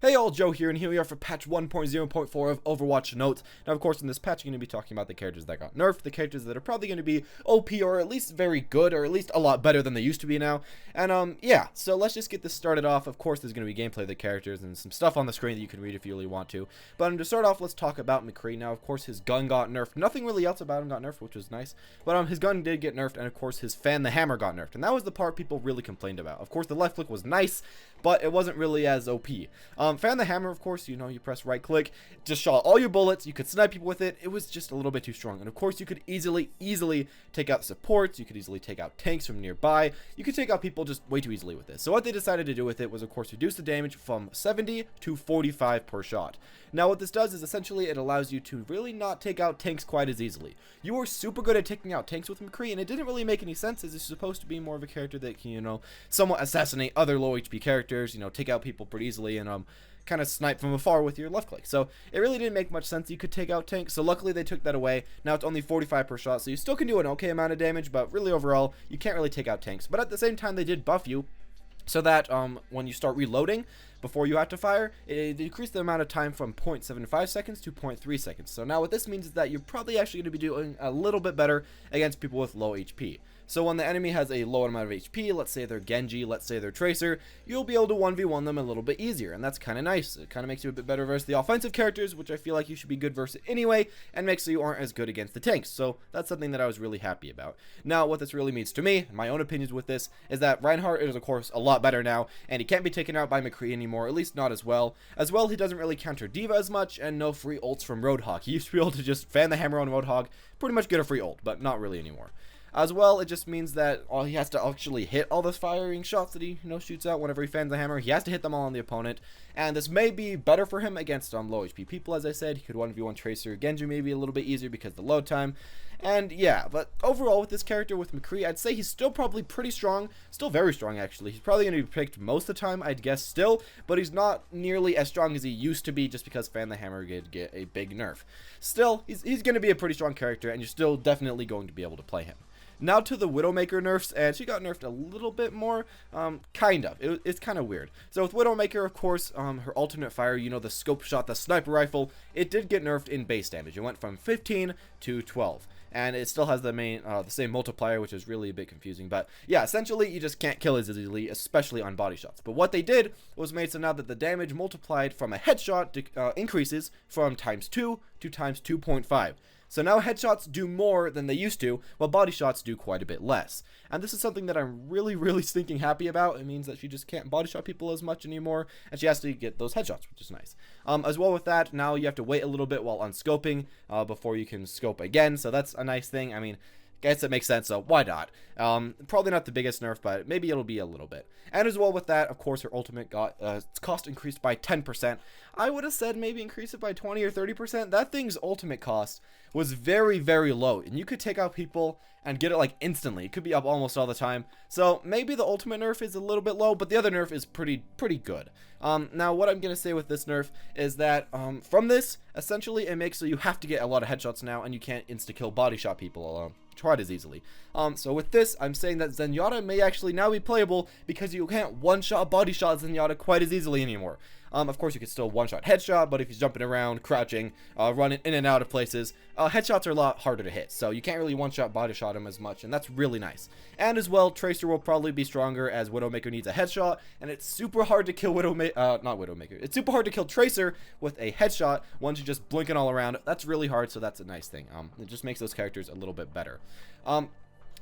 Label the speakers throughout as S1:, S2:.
S1: Hey all, Joe here, and here we are for patch 1.0.4 of Overwatch notes. Now, of course, in this patch, I'm going to be talking about the characters that got nerfed, the characters that are probably going to be OP, or at least very good, or at least a lot better than they used to be now. And, yeah, so let's just get this started off. Of course, there's going to be gameplay of the characters and some stuff on the screen that you can read if you really want to. But to start off, let's talk about Mccree. Now, of course, his gun got nerfed. Nothing really else about him got nerfed, which was nice. But, his gun did get nerfed, and, of course, his fan the hammer got nerfed. And that was the part people really complained about. Of course, the left click was nice, but it wasn't really as OP. Fan the hammer, of course, you know, you press right click, just shot all your bullets, you could snipe people with it. It was just a little bit too strong. And of course, you could easily take out supports, you could easily take out tanks from nearby, you could take out people just way too easily with this. So what they decided to do with it was, of course, reduce the damage from 70 to 45 per shot. Now what this does is essentially it allows you to really not take out tanks quite as easily. You were super good at taking out tanks with Mccree, and it didn't really make any sense, as it's supposed to be more of a character that can, you know, somewhat assassinate other low HP characters, you know, take out people pretty easily, and kind of snipe from afar with your left click. So it really didn't make much sense you could take out tanks, so luckily they took that away. Now it's only 45 per shot, so you still can do an okay amount of damage, but really overall you can't really take out tanks. But at the same time, they did buff you so that when you start reloading before you have to fire, it decreased the amount of time from 0.75 seconds to 0.3 seconds. So now what this means is that you're probably actually going to be doing a little bit better against people with low HP. So when the enemy has a low amount of HP, let's say they're Genji, let's say they're Tracer, you'll be able to 1v1 them a little bit easier, and that's kind of nice. It kind of makes you a bit better versus the offensive characters, which I feel like you should be good versus anyway, and makes so you aren't as good against the tanks. So that's something that I was really happy about. Now, what this really means to me, my own opinions with this, is that Reinhardt is, of course, a lot better now, and he can't be taken out by Mccree anymore, at least not as well. As well, he doesn't really counter Diva as much, and no free ults from Roadhog. He used to be able to just fan the hammer on Roadhog, pretty much get a free ult, but not really anymore. As well, it just means that he has to actually hit all those firing shots that he, you know, shoots out whenever he fans the hammer. He has to hit them all on the opponent, and this may be better for him against low HP people. As I said, he could 1v1 Tracer, Genji maybe a little bit easier because of the load time. And yeah, but overall with this character, with Mccree, I'd say he's still probably pretty strong, still very strong actually. He's probably going to be picked most of the time, I'd guess still, but he's not nearly as strong as he used to be just because Fan the Hammer did get a big nerf. Still, he's going to be a pretty strong character, and you're still definitely going to be able to play him. Now to the widowmaker nerfs, and she got nerfed a little bit more, kind of. It's kind of weird. So with widowmaker, of course, her alternate fire, you know, the scope shot, the sniper rifle, it did get nerfed in base damage. It went from 15 to 12. And it still has the same multiplier, which is really a bit confusing. But yeah, essentially you just can't kill as easily, especially on body shots. But what they did was made so now that the damage multiplied from a headshot increases from times 2 to times 2.5. So now headshots do more than they used to, while body shots do quite a bit less. And this is something that I'm really stinking happy about. It means that she just can't body shot people as much anymore, and she has to get those headshots, which is nice. As well with that, now you have to wait a little bit while unscoping before you can scope again, so that's a nice thing. I mean, I guess it makes sense, so why not? Probably not the biggest nerf, but maybe it'll be a little bit. And as well with that, of course, her ultimate got its cost increased by 10%. I would have said maybe increase it by 20 or 30%. That thing's ultimate cost was very low, and you could take out people and get it like instantly. It could be up almost all the time. So maybe the ultimate nerf is a little bit low, but the other nerf is pretty good. Now what I'm gonna say with this nerf is that from this, essentially it makes so you have to get a lot of headshots now, and you can't insta-kill body shot people quite as easily. So with this, I'm saying that Zenyatta may actually now be playable because you can't one-shot body shot Zenyatta quite as easily anymore. Of course, you can still one-shot headshot, but if he's jumping around, crouching, running in and out of places, headshots are a lot harder to hit, so you can't really one-shot body shot him as much, and that's really nice. And as well, Tracer will probably be stronger, as Widowmaker needs a headshot, and it's super hard to kill it's super hard to kill Tracer with a headshot once you're just blinking all around. That's really hard, so that's a nice thing. It just makes those characters a little bit better.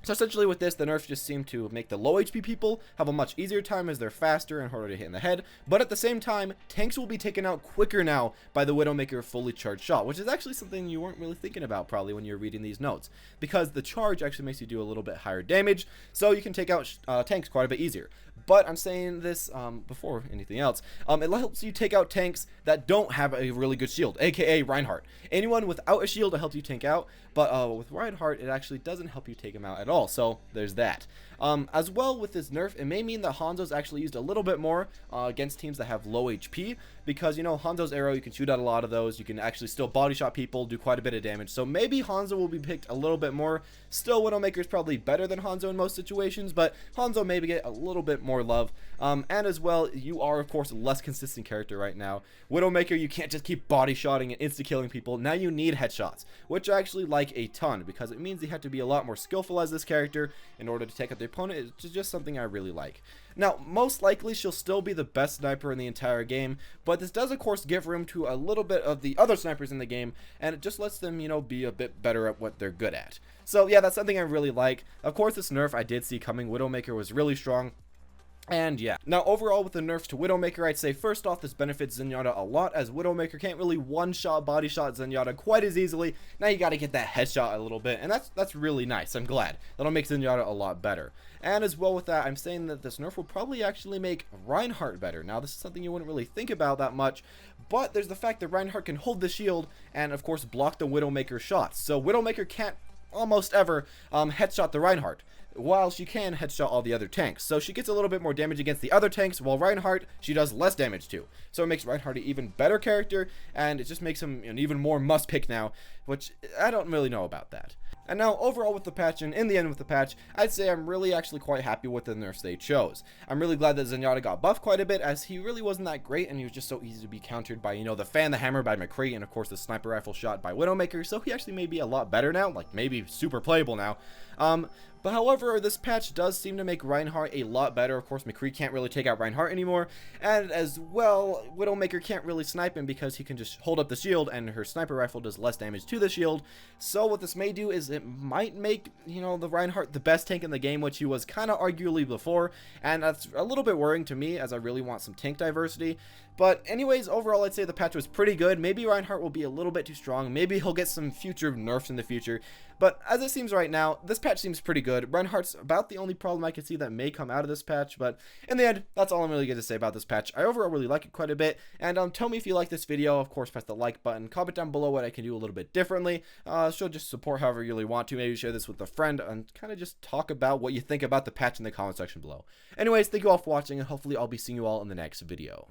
S1: So essentially with this, the nerfs just seem to make the low HP people have a much easier time as they're faster and harder to hit in the head. But at the same time, tanks will be taken out quicker now by the Widowmaker fully charged shot, which is actually something you weren't really thinking about probably when you're reading these notes, because the charge actually makes you do a little bit higher damage, so you can take out tanks quite a bit easier. But I'm saying this before anything else, it helps you take out tanks that don't have a really good shield, aka Reinhardt. Anyone without a shield will help you tank out, but with Reinhardt, it actually doesn't help you take him out at all, so there's that. As well with this nerf, it may mean that HanJoe's actually used a little bit more against teams that have low HP, because, you know, HanJoe's arrow, you can shoot out a lot of those, you can actually still body shot people, do quite a bit of damage, so maybe HanJoe will be picked a little bit more. Still, Widowmaker is probably better than HanJoe in most situations, but HanJoe maybe get a little bit more more love. And as well, you are of course a less consistent character right now. Widowmaker, you can't just keep body shotting and insta killing people. Now you need headshots, which I actually like a ton, because it means you have to be a lot more skillful as this character in order to take out the opponent. It's just something I really like. Now, most likely she'll still be the best sniper in the entire game, but this does of course give room to a little bit of the other snipers in the game, and it just lets them, you know, be a bit better at what they're good at. So yeah, that's something I really like. Of course, this nerf I did see coming. Widowmaker was really strong. And yeah, now overall with the nerfs to Widowmaker, I'd say first off, this benefits Zenyatta a lot, as Widowmaker can't really one-shot body shot Zenyatta quite as easily. Now you gotta get that headshot a little bit, and that's really nice. I'm glad. That'll make Zenyatta a lot better. And as well with that, I'm saying that this nerf will probably actually make Reinhardt better. Now this is something you wouldn't really think about that much, but there's the fact that Reinhardt can hold the shield and of course block the Widowmaker shots. So Widowmaker can't almost ever headshot the Reinhardt, while she can headshot all the other tanks. So she gets a little bit more damage against the other tanks, while Reinhardt, she does less damage to. So it makes Reinhardt an even better character, and it just makes him an even more must pick now, which I don't really know about that. And now overall with the patch, and in the end with the patch, I'd say I'm really actually quite happy with the nerfs they chose. I'm really glad that Zenyatta got buffed quite a bit, as he really wasn't that great, and he was just so easy to be countered by, you know, the fan, the hammer by Mccree, and of course the sniper rifle shot by Widowmaker. So he actually may be a lot better now, like maybe super playable now. But however, this patch does seem to make Reinhardt a lot better. Of course, Mccree can't really take out Reinhardt anymore, and as well, Widowmaker can't really snipe him because he can just hold up the shield, and her sniper rifle does less damage to the shield. So what this may do is it might make, you know, the Reinhardt the best tank in the game, which he was kind of arguably before, and that's a little bit worrying to me, as I really want some tank diversity. But anyways, overall, I'd say the patch was pretty good. Maybe Reinhardt will be a little bit too strong. Maybe he'll get some future nerfs in the future. But as it seems right now, this patch seems pretty good. Reinhardt's about the only problem I can see that may come out of this patch. But in the end, that's all I'm really going to say about this patch. I overall really like it quite a bit. And tell me if you like this video. Of course, press the like button. Comment down below what I can do a little bit differently. Show just support however you really want to. Maybe share this with a friend and kind of just talk about what you think about the patch in the comment section below. Anyways, thank you all for watching, and hopefully I'll be seeing you all in the next video.